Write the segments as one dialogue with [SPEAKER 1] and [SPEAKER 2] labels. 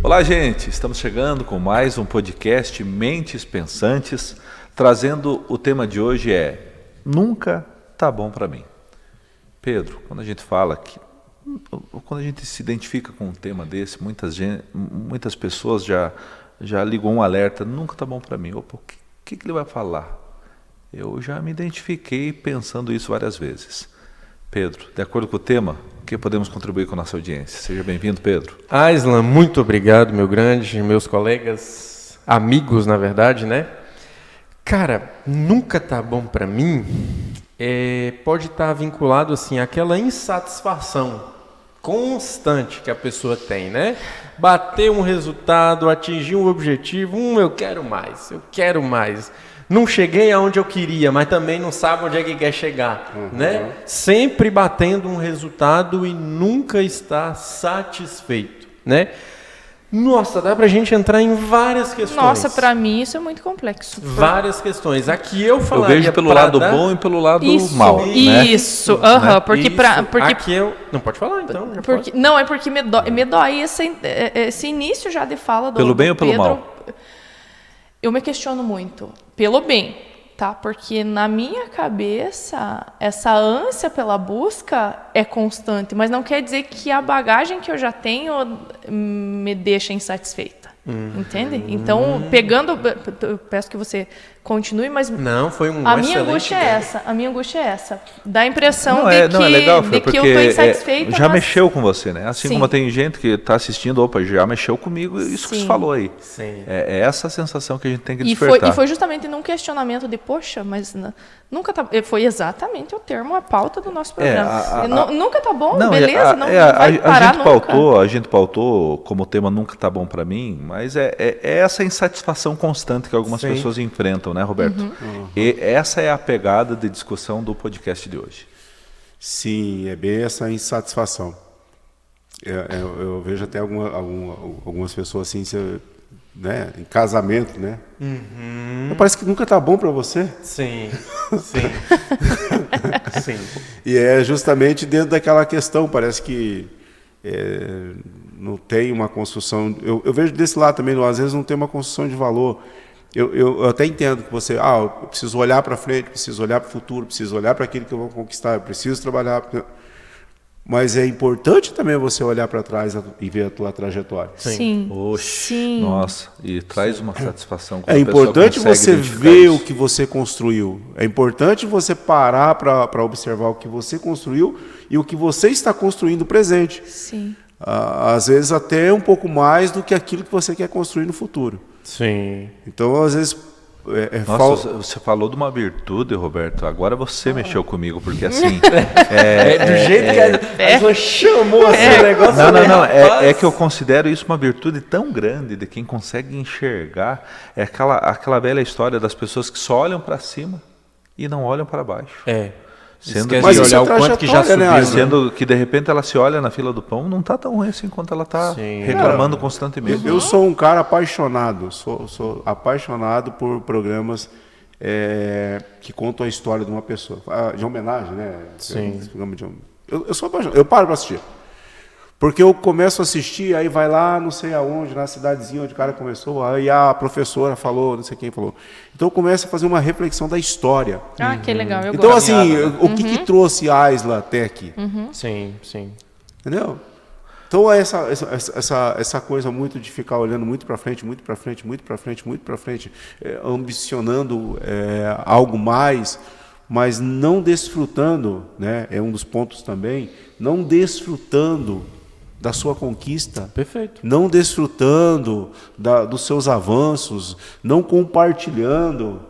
[SPEAKER 1] Olá, gente! Estamos chegando com mais um podcast Mentes Pensantes, trazendo o tema de hoje Nunca tá bom para mim. Pedro, quando a gente fala que quando a gente se identifica com um tema desse, muitas pessoas já ligam um alerta, nunca tá bom para mim. Opa, o que ele vai falar? Eu já me identifiquei pensando isso várias vezes. Pedro, de acordo com o tema, o que podemos contribuir com a nossa audiência? Seja bem-vindo, Pedro.
[SPEAKER 2] Aislan, muito obrigado, meu grande, meus colegas, amigos, na verdade, né? Cara, nunca tá bom para mim, pode estar vinculado, assim, àquela insatisfação constante que a pessoa tem, né? Bater um resultado, atingir um objetivo, eu quero mais. Não cheguei aonde eu queria, mas também não sabe onde é que quer chegar, né? Sempre batendo um resultado e nunca está satisfeito, né? Nossa, dá pra gente entrar em várias questões.
[SPEAKER 3] Nossa, pra mim isso é muito complexo.
[SPEAKER 2] Várias questões. Aqui eu falaria...
[SPEAKER 1] Eu vejo pelo lado bom e pelo lado mal, né?
[SPEAKER 3] Isso, porque...
[SPEAKER 2] Aqui eu... Não, pode falar então.
[SPEAKER 3] Não, é porque me dói esse início já de fala do
[SPEAKER 1] Pelo bem ou pelo
[SPEAKER 3] Pedro.
[SPEAKER 1] mal?
[SPEAKER 3] Eu me questiono muito. Pelo bem, tá? Porque na minha cabeça, essa ânsia pela busca é constante, mas não quer dizer que a bagagem que eu já tenho me deixa insatisfeita. Entende? Então, eu peço que você continue, mas
[SPEAKER 2] não, foi
[SPEAKER 3] a minha angústia é essa. A minha angústia é essa. Dá a impressão de que eu estou insatisfeita.
[SPEAKER 1] Já mexeu com você, né? Assim
[SPEAKER 3] Sim.
[SPEAKER 1] como tem gente que está assistindo, já mexeu comigo, isso que você falou aí.
[SPEAKER 2] Sim.
[SPEAKER 1] É essa sensação que a gente tem que despertar.
[SPEAKER 3] E foi justamente num questionamento de, poxa, mas nunca tá... Foi exatamente o termo, a pauta do nosso programa. Nunca tá bom,
[SPEAKER 1] não,
[SPEAKER 3] beleza? Não vai parar
[SPEAKER 1] a gente pautou como tema nunca tá bom para mim, mas é essa insatisfação constante que algumas pessoas enfrentam, né, Roberto? E essa é a pegada de discussão do podcast de hoje.
[SPEAKER 4] Sim, é bem essa insatisfação. Eu vejo até algumas pessoas assim, né, em casamento, né? Parece que nunca tá bom para você.
[SPEAKER 2] Sim. Sim.
[SPEAKER 4] E é justamente dentro daquela questão, parece que não tem uma construção. Eu vejo desse lado também, às vezes não tem uma construção de valor. Eu até entendo que você, eu preciso olhar para frente, preciso olhar para o futuro, preciso olhar para aquilo que eu vou conquistar, eu preciso trabalhar. Mas é importante também você olhar para trás e ver a tua trajetória.
[SPEAKER 3] Sim.
[SPEAKER 1] Sim. Nossa, e traz uma satisfação.
[SPEAKER 4] É importante você ver o que você construiu. É importante você parar para observar o que você construiu e o que você está construindo presente.
[SPEAKER 3] Sim.
[SPEAKER 4] Às vezes até um pouco mais do que aquilo que você quer construir no futuro.
[SPEAKER 2] Sim.
[SPEAKER 4] Então, às vezes...
[SPEAKER 1] Nossa, você falou de uma virtude, Roberto. Agora você mexeu comigo, porque assim...
[SPEAKER 2] do jeito que a pessoa chamou assim o negócio...
[SPEAKER 1] Não. É que eu considero isso uma virtude tão grande de quem consegue enxergar. É aquela velha história das pessoas que só olham para cima e não olham para baixo.
[SPEAKER 2] Mas olhar o quanto que já subiu, né?
[SPEAKER 1] Sendo que de repente ela se olha na fila do pão, não está tão ruim assim quanto ela está reclamando constantemente.
[SPEAKER 4] Eu sou um cara apaixonado, sou apaixonado por programas que contam a história de uma pessoa, de homenagem, né?
[SPEAKER 2] Sim.
[SPEAKER 4] Eu sou apaixonado, eu paro para assistir. Porque eu começo a assistir, aí vai lá, não sei aonde, na cidadezinha onde o cara começou, aí a professora falou, não sei quem falou. Então eu começo a fazer uma reflexão da história.
[SPEAKER 3] Que legal, eu
[SPEAKER 4] então,
[SPEAKER 3] gosto.
[SPEAKER 4] assim, o que trouxe a Aislan até aqui?
[SPEAKER 2] Sim.
[SPEAKER 4] Entendeu? Então essa coisa muito de ficar olhando muito para frente, ambicionando algo mais, mas não desfrutando, né? É um dos pontos também, não desfrutando da sua conquista,
[SPEAKER 2] perfeito,
[SPEAKER 4] não desfrutando dos seus avanços, não compartilhando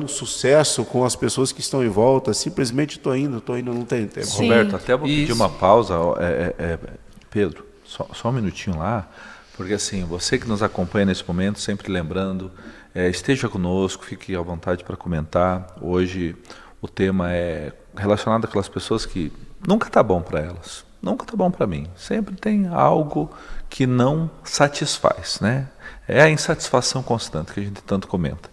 [SPEAKER 4] o sucesso com as pessoas que estão em volta, simplesmente estou indo, não tem tempo.
[SPEAKER 3] Sim.
[SPEAKER 1] Roberto, até vou pedir uma pausa, Pedro, só um minutinho lá, porque assim, você que nos acompanha nesse momento, sempre lembrando, esteja conosco, fique à vontade para comentar. Hoje o tema é relacionado àquelas pessoas que nunca está bom para elas. Nunca está bom para mim. Sempre tem algo que não satisfaz, né? É a insatisfação constante que a gente tanto comenta.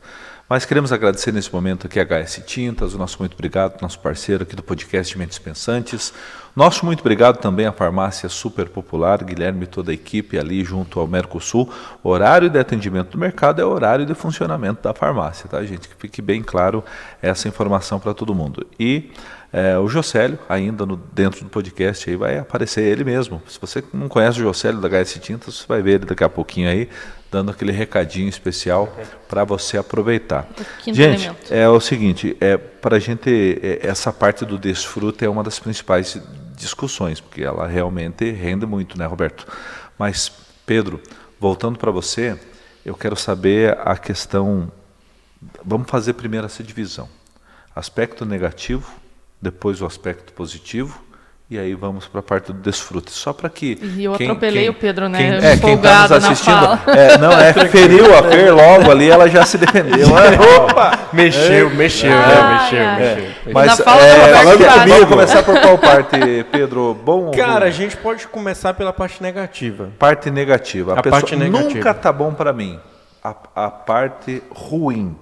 [SPEAKER 1] Mas queremos agradecer nesse momento aqui a HS Tintas, o nosso muito obrigado, nosso parceiro aqui do podcast Mentes Pensantes. Nosso muito obrigado também à farmácia Super Popular, Guilherme e toda a equipe ali junto ao Mercosul. O horário de atendimento do mercado é o horário de funcionamento da farmácia, tá, gente? Que fique bem claro essa informação para todo mundo. E o Jocélio, ainda dentro do podcast, aí vai aparecer ele mesmo. Se você não conhece o Jocélio da HS Tintas, você vai ver ele daqui a pouquinho aí, dando aquele recadinho especial para você aproveitar. Gente,
[SPEAKER 3] elemento.
[SPEAKER 1] é o seguinte, para a gente, essa parte do desfrute é uma das principais discussões, porque ela realmente rende muito, né, Roberto? Mas, Pedro, voltando para você, eu quero saber a questão, vamos fazer primeiro essa divisão. Aspecto negativo, depois o aspecto positivo, e aí vamos para a parte do desfrute. Só para que...
[SPEAKER 3] E eu atropelei o Pedro, né?
[SPEAKER 1] Quem está
[SPEAKER 3] Empolgado
[SPEAKER 1] nos assistindo...
[SPEAKER 3] na fala.
[SPEAKER 1] Feriu a Fer logo ali, ela já se defendeu. Opa!
[SPEAKER 2] Mexeu.
[SPEAKER 1] Mas,
[SPEAKER 3] Na fala do Roberto Prado.
[SPEAKER 1] vamos começar por qual parte, Pedro? Bom ou
[SPEAKER 2] Cara,
[SPEAKER 1] ruim?
[SPEAKER 2] a gente pode começar pela parte negativa.
[SPEAKER 1] Parte negativa. A pessoa
[SPEAKER 2] parte negativa.
[SPEAKER 1] nunca tá bom para mim. A parte ruim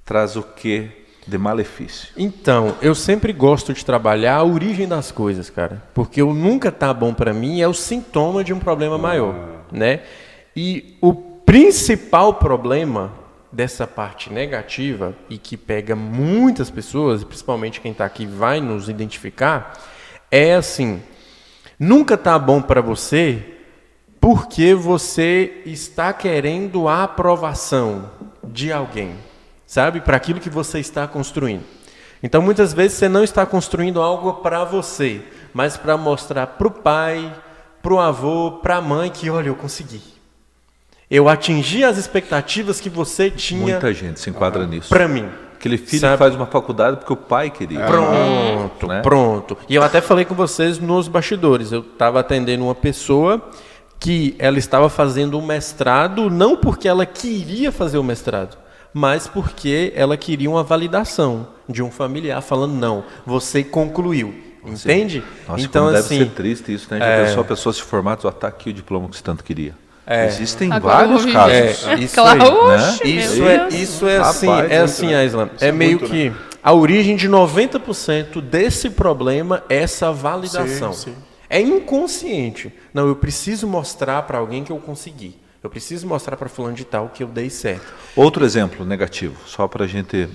[SPEAKER 1] traz o quê de malefício?
[SPEAKER 2] Então, eu sempre gosto de trabalhar a origem das coisas, cara. Porque o nunca tá bom pra mim é o sintoma de um problema maior, né? E o principal problema dessa parte negativa, e que pega muitas pessoas, principalmente quem tá aqui vai nos identificar, é assim, nunca tá bom pra você porque você está querendo a aprovação de alguém. Sabe? Para aquilo que você está construindo. Então, muitas vezes, você não está construindo algo para você, mas para mostrar para o pai, para o avô, para a mãe que, olha, eu consegui. Eu atingi as expectativas que você tinha.
[SPEAKER 1] Muita gente se enquadra nisso.
[SPEAKER 2] Para mim.
[SPEAKER 1] Aquele filho
[SPEAKER 2] Sabe?
[SPEAKER 1] que faz uma faculdade porque o pai queria.
[SPEAKER 2] Pronto,
[SPEAKER 1] né?
[SPEAKER 2] Pronto. E eu até falei com vocês nos bastidores. Eu estava atendendo uma pessoa que ela estava fazendo um mestrado, não porque ela queria fazer o mestrado, mas porque ela queria uma validação de um familiar falando, não, você concluiu. Entende?
[SPEAKER 1] Nossa,
[SPEAKER 2] então,
[SPEAKER 1] como
[SPEAKER 2] assim,
[SPEAKER 1] deve ser triste isso, né? Já pensou a pessoa se formar, está aqui o diploma que você tanto queria. Existem
[SPEAKER 3] Agora
[SPEAKER 1] vários
[SPEAKER 3] eu vou viver.
[SPEAKER 1] casos.
[SPEAKER 2] isso
[SPEAKER 3] Claro,
[SPEAKER 2] aí,
[SPEAKER 3] oxe,
[SPEAKER 1] né?
[SPEAKER 2] Isso é
[SPEAKER 1] Rapaz,
[SPEAKER 2] assim, Aislan. É meio
[SPEAKER 4] muito,
[SPEAKER 2] que a origem de 90% desse problema é essa validação.
[SPEAKER 4] Sim.
[SPEAKER 2] É inconsciente. Não, eu preciso mostrar para alguém que eu consegui. Eu preciso mostrar para fulano de tal que eu dei certo.
[SPEAKER 1] Outro exemplo negativo, só para a gente...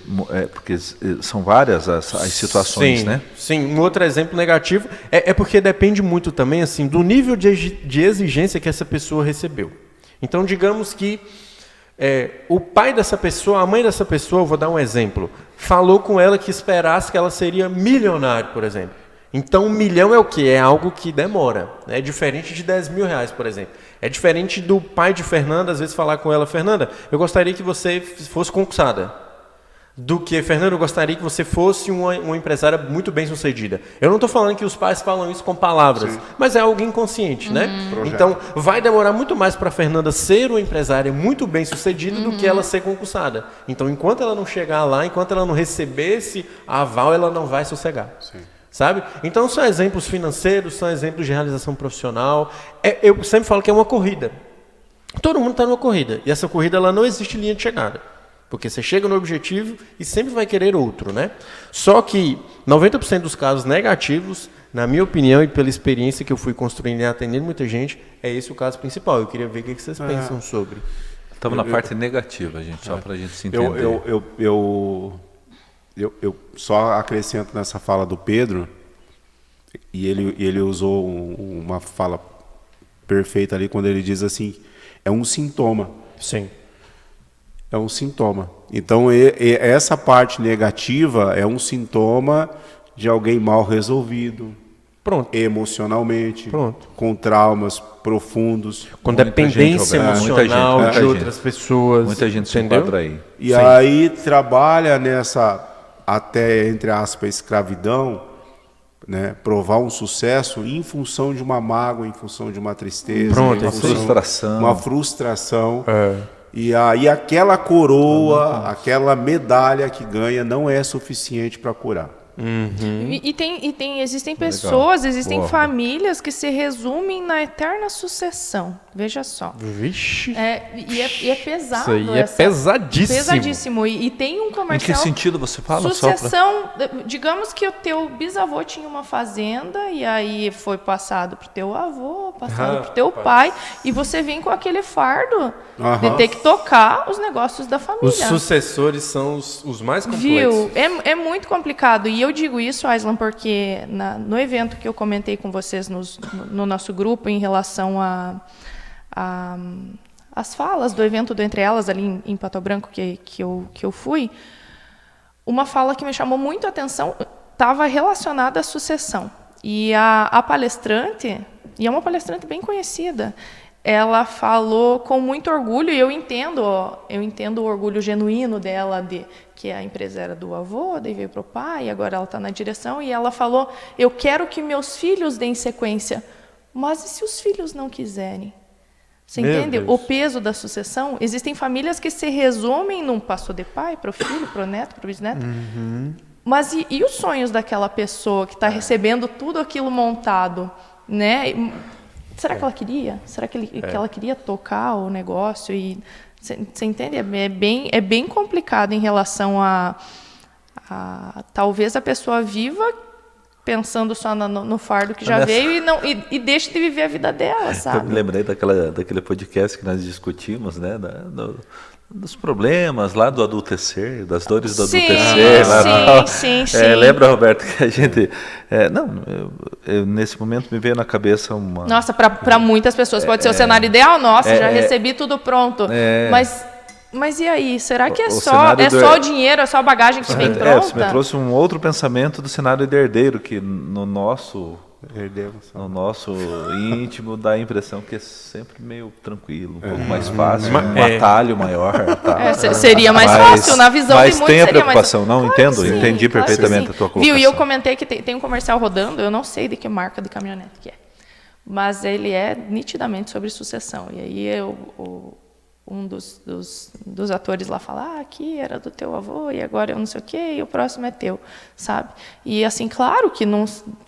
[SPEAKER 1] porque são várias as situações,
[SPEAKER 2] Sim,
[SPEAKER 1] né?
[SPEAKER 2] Sim, um outro exemplo negativo é porque depende muito também assim, do nível de exigência que essa pessoa recebeu. Então, digamos que o pai dessa pessoa, a mãe dessa pessoa, eu vou dar um exemplo, falou com ela que esperasse que ela seria milionária, por exemplo. Então, 1 milhão é o quê? É algo que demora. É diferente de 10 mil reais, por exemplo. É diferente do pai de Fernanda, às vezes, falar com ela, Fernanda, eu gostaria que você fosse concursada. Do que, Fernanda, eu gostaria que você fosse uma empresária muito bem sucedida. Eu não estou falando que os pais falam isso com palavras, sim, mas é algo inconsciente, né? Então, vai demorar muito mais para a Fernanda ser uma empresária muito bem sucedida do que ela ser concursada. Então, enquanto ela não chegar lá, enquanto ela não receber esse aval, ela não vai sossegar.
[SPEAKER 4] Sim.
[SPEAKER 2] Sabe? Então, são exemplos financeiros, são exemplos de realização profissional. Eu sempre falo que é uma corrida. Todo mundo está numa corrida. E essa corrida ela não existe linha de chegada. Porque você chega no objetivo e sempre vai querer outro, né? Só que 90% dos casos negativos, na minha opinião e pela experiência que eu fui construindo e atendendo muita gente, é esse o caso principal. Eu queria ver o que vocês pensam sobre.
[SPEAKER 1] Estamos na parte negativa, gente, só para a gente se entender.
[SPEAKER 4] Eu só acrescento nessa fala do Pedro, e ele usou uma fala perfeita ali, quando ele diz assim, é um sintoma.
[SPEAKER 2] Sim.
[SPEAKER 4] É um sintoma. Então, essa parte negativa é um sintoma de alguém mal resolvido,
[SPEAKER 2] Pronto.
[SPEAKER 4] Emocionalmente,
[SPEAKER 2] Pronto.
[SPEAKER 4] Com traumas profundos.
[SPEAKER 2] Com
[SPEAKER 1] Muita
[SPEAKER 2] dependência
[SPEAKER 1] gente,
[SPEAKER 2] emocional
[SPEAKER 1] muita
[SPEAKER 2] de
[SPEAKER 1] gente.
[SPEAKER 2] outras pessoas.
[SPEAKER 1] Muita gente se
[SPEAKER 2] entendeu?
[SPEAKER 1] enquadra aí.
[SPEAKER 4] E aí trabalha nessa, até entre aspas, escravidão, né? Provar um sucesso em função de uma mágoa, em função de uma tristeza,
[SPEAKER 2] Pronto,
[SPEAKER 4] em
[SPEAKER 2] uma
[SPEAKER 4] função-
[SPEAKER 1] frustração.
[SPEAKER 4] uma frustração. E aí aquela coroa, aquela medalha que ganha não é suficiente para curar.
[SPEAKER 3] Existem pessoas, existem
[SPEAKER 1] Boa.
[SPEAKER 3] famílias que se resumem na eterna sucessão. Veja só.
[SPEAKER 2] Vixe.
[SPEAKER 3] E é pesado.
[SPEAKER 2] Isso aí é pesadíssimo.
[SPEAKER 3] Pesadíssimo. E tem um
[SPEAKER 1] Em que
[SPEAKER 3] comercial.
[SPEAKER 1] sentido você fala?
[SPEAKER 3] Sucessão, digamos que o teu bisavô tinha uma fazenda e aí foi passado pro teu avô, passado pro teu pai, e você vem com aquele fardo de ter que tocar os negócios da família.
[SPEAKER 2] Os sucessores são os mais complexos.
[SPEAKER 3] Viu? É muito complicado. E eu digo isso, Aislan, porque no evento que eu comentei com vocês no nosso grupo em relação as falas do evento do Entre Elas, ali em Pato Branco, que eu fui, uma fala que me chamou muito a atenção estava relacionada à sucessão. E a palestrante, e é uma palestrante bem conhecida, ela falou com muito orgulho, e eu entendo o orgulho genuíno dela, de que a empresa era do avô, daí veio para o pai, e agora ela está na direção, e ela falou, eu quero que meus filhos deem sequência. Mas e se os filhos não quiserem? Você entende o peso da sucessão? Existem famílias que se resumem num passou de pai para o filho, para o neto, para o bisneto. Mas e os sonhos daquela pessoa que está recebendo tudo aquilo montado, né? Será que ela queria? Será que ela queria tocar o negócio? E você entende? É bem complicado em relação a talvez a pessoa viva pensando só no fardo que já veio e deixe de viver a vida dela, sabe?
[SPEAKER 1] Eu me lembrei daquele podcast que nós discutimos, né? Dos problemas lá do adultecer, das dores do adultecer.
[SPEAKER 3] Sim.
[SPEAKER 1] Lembra, Roberto, que a gente... nesse momento me veio na cabeça uma...
[SPEAKER 3] Nossa, para muitas pessoas pode ser o cenário ideal. Nossa, já recebi tudo pronto. Mas e aí? Será que é só o dinheiro, é só a bagagem que vem pronta?
[SPEAKER 1] Você me trouxe um outro pensamento do cenário de herdeiro, que no nosso íntimo dá a impressão que é sempre meio tranquilo, um pouco mais fácil, um atalho maior. Tá?
[SPEAKER 3] Seria mais fácil, na visão de muitos.
[SPEAKER 1] Mas tem a
[SPEAKER 3] seria
[SPEAKER 1] preocupação,
[SPEAKER 3] mais...
[SPEAKER 1] não?
[SPEAKER 3] Claro
[SPEAKER 1] Entendo,
[SPEAKER 3] sim,
[SPEAKER 1] entendi
[SPEAKER 3] claro
[SPEAKER 1] perfeitamente a tua colocação.
[SPEAKER 3] Viu? E eu comentei que tem um comercial rodando, eu não sei de que marca de caminhonete que é, mas ele é nitidamente sobre sucessão. E aí um dos atores lá fala, aqui era do teu avô e agora eu não sei o quê, e o próximo é teu, sabe? E assim, claro que não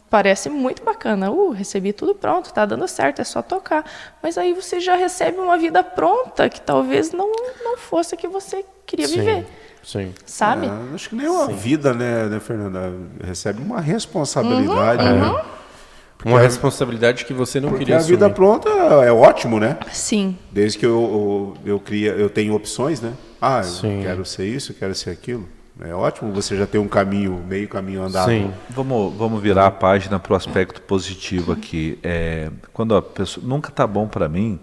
[SPEAKER 3] parece muito bacana, recebi tudo pronto, tá dando certo, é só tocar. Mas aí você já recebe uma vida pronta que talvez não fosse a que você queria viver.
[SPEAKER 2] Sim.
[SPEAKER 3] Sabe?
[SPEAKER 4] Acho que nem uma vida, né, Fernanda? Recebe uma responsabilidade, né?
[SPEAKER 2] Uma responsabilidade que você não queria assumir.
[SPEAKER 4] Porque a vida pronta é ótimo, né?
[SPEAKER 3] Sim.
[SPEAKER 4] Desde que eu tenho opções, né? Eu quero ser isso, eu quero ser aquilo. É ótimo você já ter meio caminho andado.
[SPEAKER 2] Sim.
[SPEAKER 1] Vamos virar a página para o aspecto positivo aqui. Quando a pessoa... Nunca está bom para mim.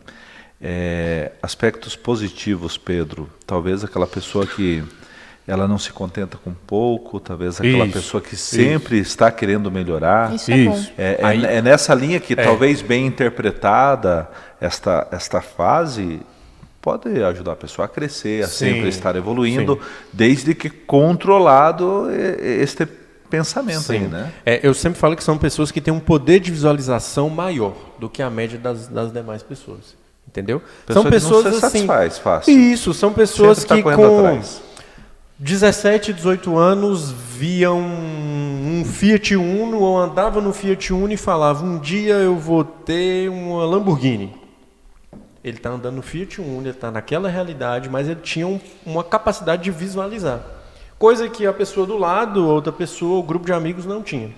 [SPEAKER 1] Aspectos positivos, Pedro. Talvez aquela pessoa que... ela não se contenta com pouco, talvez aquela pessoa que sempre está querendo melhorar.
[SPEAKER 3] Isso é bom.
[SPEAKER 1] É nessa linha que talvez bem interpretada esta fase pode ajudar a pessoa a crescer, a sempre estar evoluindo, desde que controlado este pensamento aí, né?
[SPEAKER 2] Eu sempre falo que são pessoas que têm um poder de visualização maior do que a média das demais pessoas. Entendeu? São pessoas
[SPEAKER 1] que não se
[SPEAKER 2] assim,
[SPEAKER 1] satisfaz fácil.
[SPEAKER 2] Isso, são pessoas
[SPEAKER 1] Sempre
[SPEAKER 2] que
[SPEAKER 1] tá correndo
[SPEAKER 2] com
[SPEAKER 1] atrás.
[SPEAKER 2] 17, 18 anos viam um Fiat Uno ou andavam no Fiat Uno e falavam, um dia eu vou ter uma Lamborghini. Ele está andando no Fiat Uno, ele está naquela realidade, mas ele tinha uma capacidade de visualizar. Coisa que a pessoa do lado, outra pessoa, o grupo de amigos não tinha.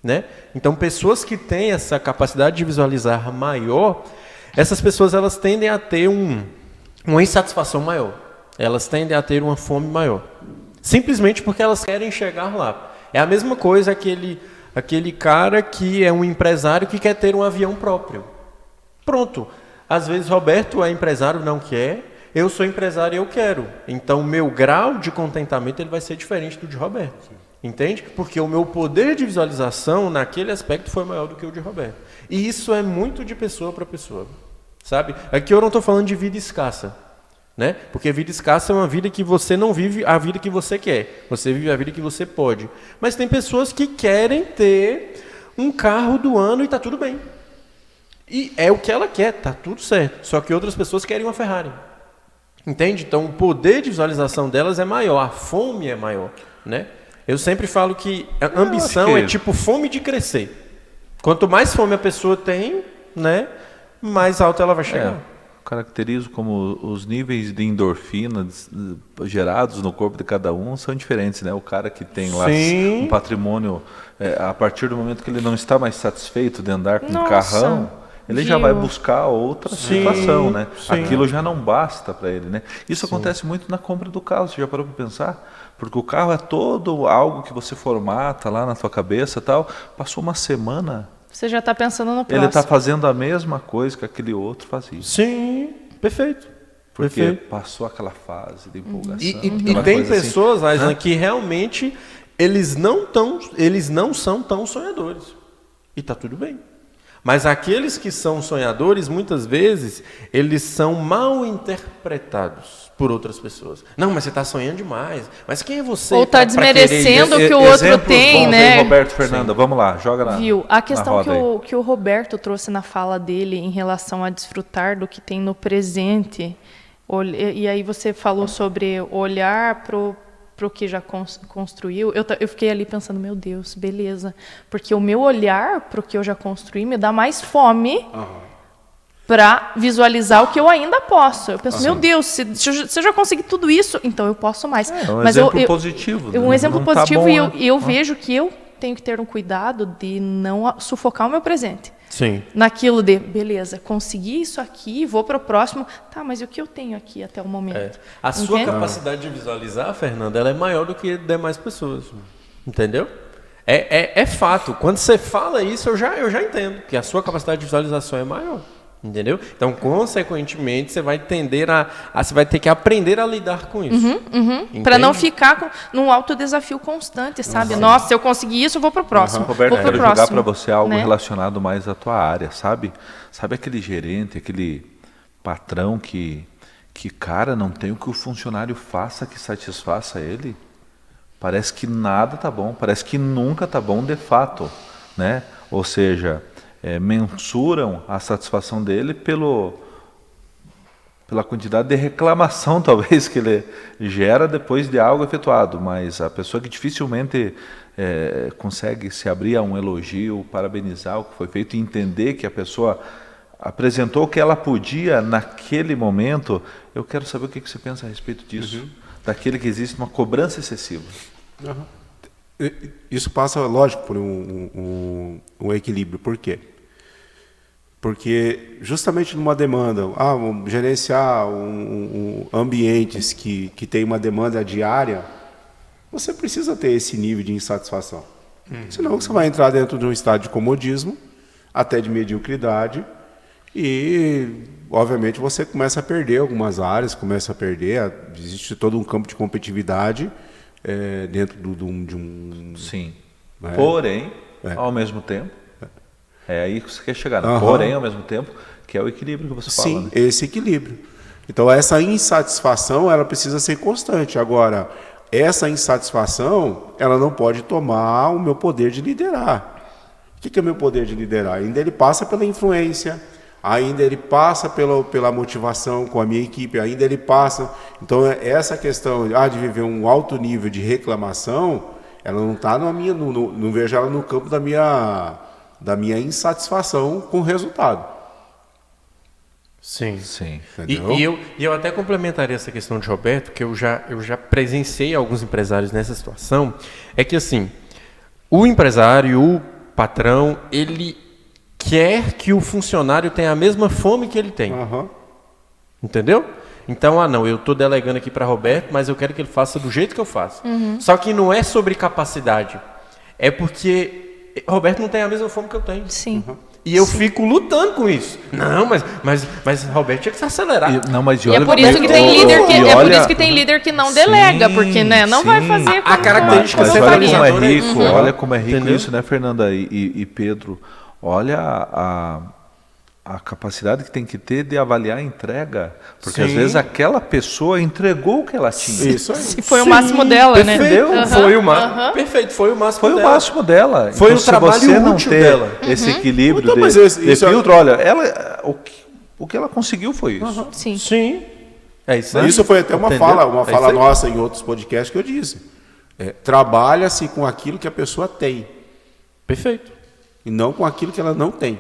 [SPEAKER 2] Né? Então, pessoas que têm essa capacidade de visualizar maior, essas pessoas elas tendem a ter uma insatisfação maior. Elas tendem a ter uma fome maior. Simplesmente porque elas querem chegar lá. É a mesma coisa aquele cara que é um empresário que quer ter um avião próprio. Pronto. Às vezes Roberto é empresário, não quer. Eu sou empresário e eu quero. Então o meu grau de contentamento ele vai ser diferente do de Roberto. Entende? Porque o meu poder de visualização naquele aspecto foi maior do que o de Roberto. E isso é muito de pessoa para pessoa. Sabe? Aqui eu não estou falando de vida escassa. Né? Porque vida escassa é uma vida que você não vive a vida que você quer. Você vive a vida que você pode. Mas tem pessoas que querem ter um carro do ano e está tudo bem. E é o que ela quer, está tudo certo. Só que outras pessoas querem uma Ferrari. Entende? Então o poder de visualização delas é maior, a fome é maior. Né? Eu sempre falo que a ambição é tipo fome de crescer. Quanto mais fome a pessoa tem, né, mais alta ela vai chegar.
[SPEAKER 1] Caracterizo como os níveis de endorfina gerados no corpo de cada um são diferentes, né? O cara que tem lá um patrimônio, a partir do momento que ele não está mais satisfeito de andar com um carrão, ele já vai buscar outra situação, né? Aquilo já não basta para ele, né? Isso acontece muito na compra do carro, você já parou para pensar? Porque o carro é todo algo que você formata lá na tua cabeça e tal, passou uma semana...
[SPEAKER 3] Você já está pensando no próximo.
[SPEAKER 1] Ele está fazendo a mesma coisa que aquele outro fazia.
[SPEAKER 2] Sim, perfeito.
[SPEAKER 1] Porque passou aquela fase de empolgação.
[SPEAKER 2] E tem pessoas, Aislan, que realmente eles não são tão sonhadores. E está tudo bem. Mas aqueles que são sonhadores, muitas vezes, eles são mal interpretados por outras pessoas. Não, mas você está sonhando demais. Mas quem é você?
[SPEAKER 3] Ou está desmerecendo o que o outro tem, né?
[SPEAKER 1] Aí, Roberto, Fernanda, vamos lá, joga na
[SPEAKER 3] Viu? A questão
[SPEAKER 1] que
[SPEAKER 3] o Roberto trouxe na fala dele em relação a desfrutar do que tem no presente. E aí você falou sobre olhar para o que já construiu. Eu fiquei ali pensando, meu Deus, beleza. Porque o meu olhar para o que eu já construí me dá mais fome para visualizar o que eu ainda posso. Eu penso, meu Deus, se eu já consegui tudo isso, então eu posso mais.
[SPEAKER 1] Um exemplo positivo.
[SPEAKER 3] Um exemplo positivo,
[SPEAKER 1] tá bom,
[SPEAKER 3] e eu vejo que eu tenho que ter um cuidado de não sufocar o meu presente.
[SPEAKER 2] Sim.
[SPEAKER 3] Naquilo de, beleza, consegui isso aqui, vou para o próximo. Tá, mas e o que eu tenho aqui até o momento?
[SPEAKER 2] A sua capacidade de visualizar, Fernanda, ela é maior do que demais pessoas. Entendeu? É fato. Quando você fala isso, eu já entendo que a sua capacidade de visualização é maior. Entendeu? Então, consequentemente, você vai tender você vai ter que aprender a lidar com isso.
[SPEAKER 3] Para não ficar num alto desafio constante, sabe? Nossa, se eu conseguir isso, eu vou para o próximo.
[SPEAKER 1] Roberto, eu quero jogar para você algo relacionado mais à tua área, sabe? Sabe aquele gerente, aquele patrão que cara, não tem o que o funcionário faça que satisfaça ele? Parece que nada tá bom, parece que nunca tá bom de fato, né? Ou seja... mensuram a satisfação dele pela quantidade de reclamação, talvez, que ele gera depois de algo efetuado. Mas a pessoa que dificilmente consegue se abrir a um elogio, parabenizar o que foi feito e entender que a pessoa apresentou o que ela podia naquele momento, eu quero saber o que você pensa a respeito disso, daquele que existe uma cobrança excessiva.
[SPEAKER 4] Isso passa, lógico, por um equilíbrio. Por quê? Porque justamente numa demanda, gerenciar ambientes que tem uma demanda diária, você precisa ter esse nível de insatisfação. Senão você vai entrar dentro de um estado de comodismo, até de mediocridade, e obviamente você começa a perder algumas áreas, existe todo um campo de competitividade dentro de um...
[SPEAKER 1] Sim. Porém, ao mesmo tempo, é aí que você quer chegar. Porém, ao mesmo tempo, que é o equilíbrio que você fala.
[SPEAKER 4] Sim,
[SPEAKER 1] né?
[SPEAKER 4] Esse equilíbrio. Então, essa insatisfação, ela precisa ser constante. Agora, essa insatisfação, ela não pode tomar o meu poder de liderar. O que é o meu poder de liderar? Ainda ele passa pela influência, ainda ele passa pela motivação com a minha equipe, ainda ele passa... Então, essa questão de viver um alto nível de reclamação, ela não está não vejo ela no campo da minha insatisfação com o resultado.
[SPEAKER 2] Sim. E eu até complementaria essa questão de Roberto, que eu já presenciei alguns empresários nessa situação, é que assim, o empresário, o patrão, ele quer que o funcionário tenha a mesma fome que ele tem. Entendeu? Então, não, eu estou delegando aqui para Roberto, mas eu quero que ele faça do jeito que eu faço. Só que não é sobre capacidade, é porque Roberto não tem a mesma fome que eu tenho.
[SPEAKER 3] Sim.
[SPEAKER 2] E eu fico lutando com isso. Não, mas Roberto tinha que se acelerar.
[SPEAKER 3] É por isso que tem líder que não delega, porque não vai fazer
[SPEAKER 2] a característica
[SPEAKER 1] centralizadora. Olha como é rico Entendeu? Isso, né, Fernanda e Pedro? Olha a capacidade que tem que ter de avaliar a entrega. Porque às vezes aquela pessoa entregou o que ela tinha.
[SPEAKER 4] Isso aí.
[SPEAKER 3] Se foi o máximo dela,
[SPEAKER 2] perfeito,
[SPEAKER 3] né?
[SPEAKER 2] Foi o máximo. Perfeito, foi o máximo dela.
[SPEAKER 1] Foi o máximo dela.
[SPEAKER 2] Foi
[SPEAKER 1] então,
[SPEAKER 2] o trabalho
[SPEAKER 1] você não
[SPEAKER 2] útil
[SPEAKER 1] ter
[SPEAKER 2] dela.
[SPEAKER 1] Esse equilíbrio
[SPEAKER 4] Então,
[SPEAKER 1] de filtro, olha, o que ela conseguiu foi isso.
[SPEAKER 3] Sim.
[SPEAKER 2] É isso aí.
[SPEAKER 4] Isso foi até uma fala nossa em outros podcasts que eu disse. trabalha-se com aquilo que a pessoa tem
[SPEAKER 2] Perfeito.
[SPEAKER 4] e não com aquilo que ela não tem.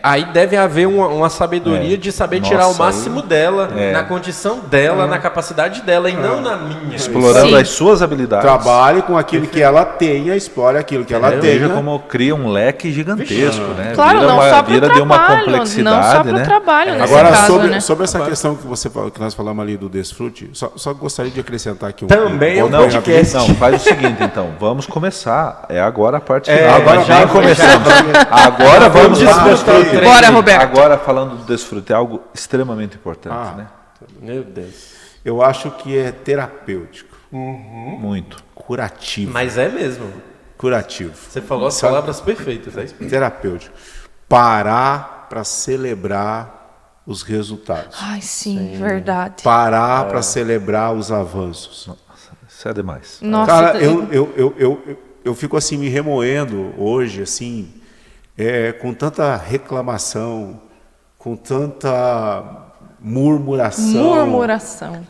[SPEAKER 2] Aí deve haver uma sabedoria de saber tirar o
[SPEAKER 1] Nossa,
[SPEAKER 2] máximo dela, na condição dela, na capacidade dela, e não na minha.
[SPEAKER 1] Explorando
[SPEAKER 3] Sim.
[SPEAKER 1] as suas habilidades.
[SPEAKER 4] Trabalhe com aquilo que ela tenha, explore aquilo que ela
[SPEAKER 1] Veja
[SPEAKER 4] tenha.
[SPEAKER 1] como cria um leque gigantesco, né?
[SPEAKER 3] Claro,
[SPEAKER 1] vira
[SPEAKER 3] não
[SPEAKER 1] uma,
[SPEAKER 3] só para o
[SPEAKER 1] vira de uma
[SPEAKER 3] trabalho, não
[SPEAKER 1] complexidade,
[SPEAKER 3] só para o
[SPEAKER 1] né?
[SPEAKER 3] trabalho nesse
[SPEAKER 4] Agora,
[SPEAKER 3] caso,
[SPEAKER 4] sobre,
[SPEAKER 3] né?
[SPEAKER 4] sobre essa questão que você falou, que nós falamos ali do desfrute, só gostaria de acrescentar aqui
[SPEAKER 2] Também é um
[SPEAKER 1] Não,
[SPEAKER 2] podcast.
[SPEAKER 1] não, faz o seguinte, então. Vamos começar. É agora a parte
[SPEAKER 2] É,
[SPEAKER 1] final.
[SPEAKER 4] agora
[SPEAKER 1] Nós já
[SPEAKER 4] vamos-
[SPEAKER 1] começamos. Agora vamos
[SPEAKER 2] desfrutar o
[SPEAKER 1] desfrutar.
[SPEAKER 2] trem.
[SPEAKER 3] Bora, Roberto.
[SPEAKER 1] Agora, falando do desfrute, é algo extremamente importante, né?
[SPEAKER 2] Meu Deus.
[SPEAKER 4] Eu acho que é terapêutico,
[SPEAKER 1] Muito.
[SPEAKER 4] curativo.
[SPEAKER 2] Mas é mesmo.
[SPEAKER 4] Curativo.
[SPEAKER 2] Você falou as palavras perfeitas. É isso.
[SPEAKER 4] Terapêutico. Parar para celebrar os resultados.
[SPEAKER 3] Ai, sim, verdade.
[SPEAKER 4] Parar para celebrar os avanços.
[SPEAKER 1] Isso é demais.
[SPEAKER 3] Nossa,
[SPEAKER 4] Cara, eu fico assim me remoendo hoje, assim, com tanta reclamação, com tanta murmuração.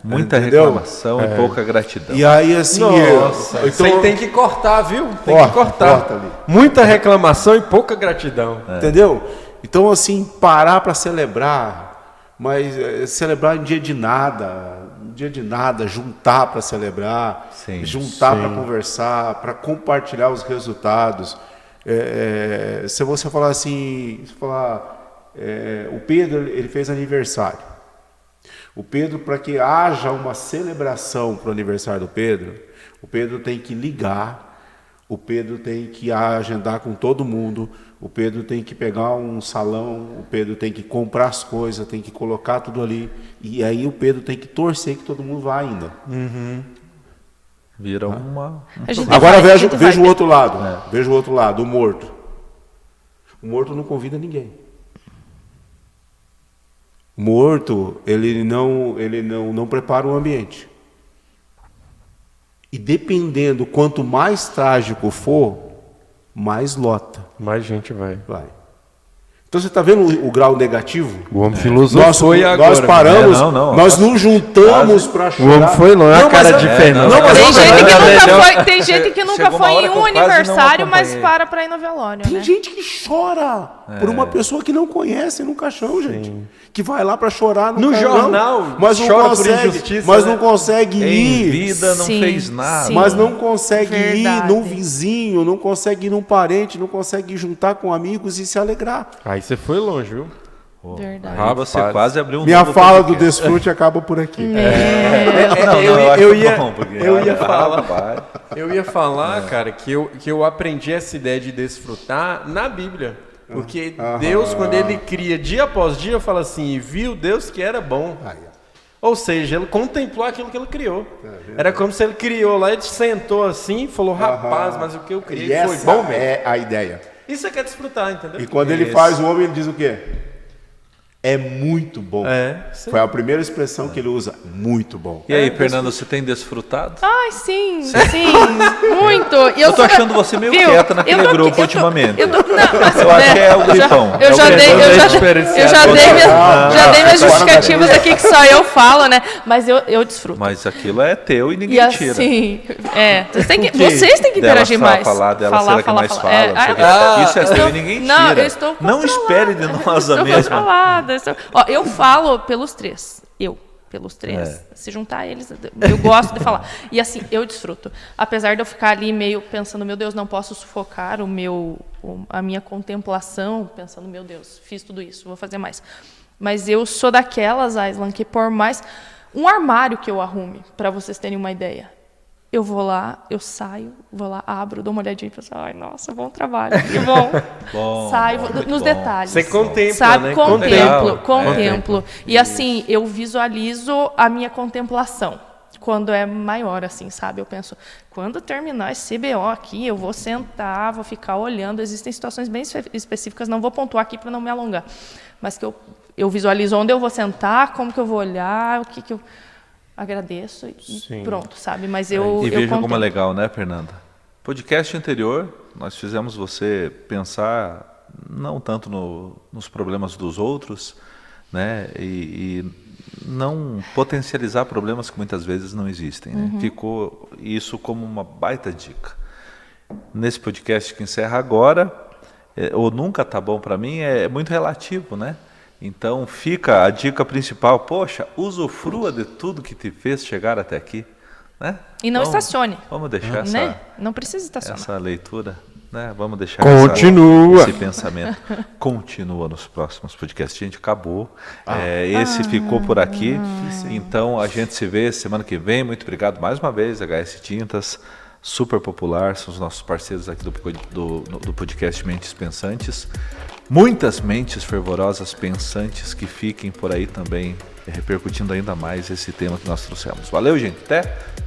[SPEAKER 1] Muita
[SPEAKER 4] Entendeu?
[SPEAKER 1] reclamação e pouca gratidão.
[SPEAKER 4] E aí, assim,
[SPEAKER 2] Nossa, isso aí tem que cortar, viu? Tem que cortar.
[SPEAKER 4] corta ali.
[SPEAKER 2] Muita reclamação e pouca gratidão.
[SPEAKER 4] Entendeu? Então, assim, parar para celebrar, mas celebrar em dia de nada, juntar para celebrar,
[SPEAKER 1] Sim,
[SPEAKER 4] juntar para conversar, para compartilhar os resultados. Se você falar assim, o Pedro ele fez aniversário. O Pedro, para que haja uma celebração para o aniversário do Pedro, o Pedro tem que ligar, o Pedro tem que agendar com todo mundo, o Pedro tem que pegar um salão, o Pedro tem que comprar as coisas, tem que colocar tudo ali, e aí o Pedro tem que torcer que todo mundo vá ainda.
[SPEAKER 1] Vira uma...
[SPEAKER 3] A gente
[SPEAKER 4] Agora
[SPEAKER 3] vai, a
[SPEAKER 4] veja
[SPEAKER 3] gente
[SPEAKER 4] o
[SPEAKER 3] vai.
[SPEAKER 4] outro lado, veja o outro lado, o morto. O morto não convida ninguém. O morto, ele não prepara o ambiente. E dependendo, quanto mais trágico for, mais lota.
[SPEAKER 2] Mais gente vai.
[SPEAKER 4] Vai. Então você está vendo o grau negativo?
[SPEAKER 2] O homem filosofou e agora.
[SPEAKER 4] Nós paramos,
[SPEAKER 1] não,
[SPEAKER 4] nós nos juntamos para chorar.
[SPEAKER 2] O homem foi longe, a cara de Fernando.
[SPEAKER 4] não, mas
[SPEAKER 3] Tem gente que nunca
[SPEAKER 1] Chegou uma
[SPEAKER 3] foi
[SPEAKER 1] hora
[SPEAKER 3] em
[SPEAKER 1] que
[SPEAKER 3] um
[SPEAKER 1] eu quase não
[SPEAKER 3] aniversário, mas
[SPEAKER 1] acompanhei.
[SPEAKER 3] para ir no velório,
[SPEAKER 4] Tem
[SPEAKER 3] né?
[SPEAKER 4] gente que chora por uma pessoa que não conhece no caixão, gente. Que vai lá para chorar
[SPEAKER 2] No
[SPEAKER 4] caixão,
[SPEAKER 2] jornal,
[SPEAKER 4] mas não
[SPEAKER 2] chora por
[SPEAKER 4] consegue,
[SPEAKER 2] injustiça,
[SPEAKER 4] mas
[SPEAKER 2] né?
[SPEAKER 4] não consegue
[SPEAKER 1] Em
[SPEAKER 4] ir.
[SPEAKER 1] vida não
[SPEAKER 3] Sim,
[SPEAKER 1] fez nada.
[SPEAKER 3] sim.
[SPEAKER 4] Mas não consegue ir
[SPEAKER 3] Verdade.
[SPEAKER 4] num vizinho, não consegue ir num parente, não consegue juntar com amigos e se alegrar.
[SPEAKER 2] Aí você foi longe, viu?
[SPEAKER 3] Verdade.
[SPEAKER 1] Aí você
[SPEAKER 2] Rapaz.
[SPEAKER 1] quase abriu um
[SPEAKER 4] Minha
[SPEAKER 1] novo
[SPEAKER 4] fala do
[SPEAKER 1] podcast.
[SPEAKER 4] desfrute acaba por aqui.
[SPEAKER 2] Eu ia falar, cara, que eu aprendi essa ideia de desfrutar na Bíblia. Porque Deus, quando ele cria dia após dia, fala assim, e viu Deus que era bom. Ou seja, ele contemplou aquilo que ele criou. Era como se ele criou lá, ele sentou assim e falou, rapaz, mas o que eu
[SPEAKER 4] E
[SPEAKER 2] criei foi
[SPEAKER 4] essa
[SPEAKER 2] bom mesmo.
[SPEAKER 4] é a ideia.
[SPEAKER 2] Isso é que é desfrutar, entendeu?
[SPEAKER 4] E quando ele faz o homem, ele diz o quê? É muito bom. Foi a primeira expressão que ele usa. Muito bom.
[SPEAKER 1] E aí, Fernando, você tem desfrutado?
[SPEAKER 3] Ai, sim, muito. E
[SPEAKER 1] Eu tô achando você meio quieta naquele grupo ultimamente.
[SPEAKER 3] Eu acho
[SPEAKER 1] que é o gripão.
[SPEAKER 3] Eu já dei minhas justificativas aqui que só eu falo, né? Mas eu desfruto.
[SPEAKER 1] Mas aquilo é teu e ninguém
[SPEAKER 3] E
[SPEAKER 1] tira.
[SPEAKER 3] assim, vocês têm que interagir
[SPEAKER 1] Dela só
[SPEAKER 3] mais.
[SPEAKER 1] falar, dela ser a que mais fala. não sei o quê. Isso é teu e ninguém tira.
[SPEAKER 3] Não, eu estou
[SPEAKER 1] Não espere de nós a
[SPEAKER 3] Estou
[SPEAKER 1] mesma.
[SPEAKER 3] controlada. Ó, eu falo pelos três. Pelos três. Se juntar eles, eu gosto de falar. E assim, eu desfruto. Apesar de eu ficar ali meio pensando, meu Deus, não posso sufocar a minha contemplação, pensando, meu Deus, fiz tudo isso, vou fazer mais. Mas eu sou daquelas, Aislan, que por mais... Um armário que eu arrume, para vocês terem uma ideia. Eu vou lá, eu saio, vou lá, abro, dou uma olhadinha e penso, ai, nossa, bom trabalho, que bom. Saio nos detalhes.
[SPEAKER 2] Você contempla,
[SPEAKER 3] sabe?
[SPEAKER 2] né?
[SPEAKER 3] Contemplo. E assim, eu visualizo a minha contemplação. Quando é maior, assim, sabe? Eu penso, quando terminar esse CBO aqui, eu vou sentar, vou ficar olhando. Existem situações bem específicas, não vou pontuar aqui para não me alongar. Mas que eu visualizo onde eu vou sentar, como que eu vou olhar, o que eu... agradeço e pronto, sabe? Mas eu
[SPEAKER 1] veja como é
[SPEAKER 3] contemplo.
[SPEAKER 1] legal, né, Fernanda? Podcast anterior, nós fizemos você pensar não tanto nos problemas dos outros, né? E não potencializar problemas que muitas vezes não existem. Né? Ficou isso como uma baita dica. Nesse podcast que encerra agora, ou nunca tá bom para mim, é muito relativo, né? Então fica a dica principal, poxa, usufrua de tudo que te fez chegar até aqui. Né?
[SPEAKER 3] E não estacione.
[SPEAKER 1] Vamos deixar
[SPEAKER 3] Né? Não precisa estacionar.
[SPEAKER 1] essa leitura, né? Vamos deixar esse pensamento. Continua nos próximos podcasts. Gente, acabou. Esse ficou por aqui. Então a gente se vê semana que vem. Muito obrigado mais uma vez, HS Tintas, super popular, são os nossos parceiros aqui do podcast Mentes Pensantes. Muitas mentes fervorosas pensantes que fiquem por aí também repercutindo ainda mais esse tema que nós trouxemos. Valeu, gente.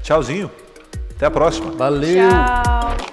[SPEAKER 1] Tchauzinho. Até a próxima.
[SPEAKER 2] Valeu.
[SPEAKER 3] Tchau.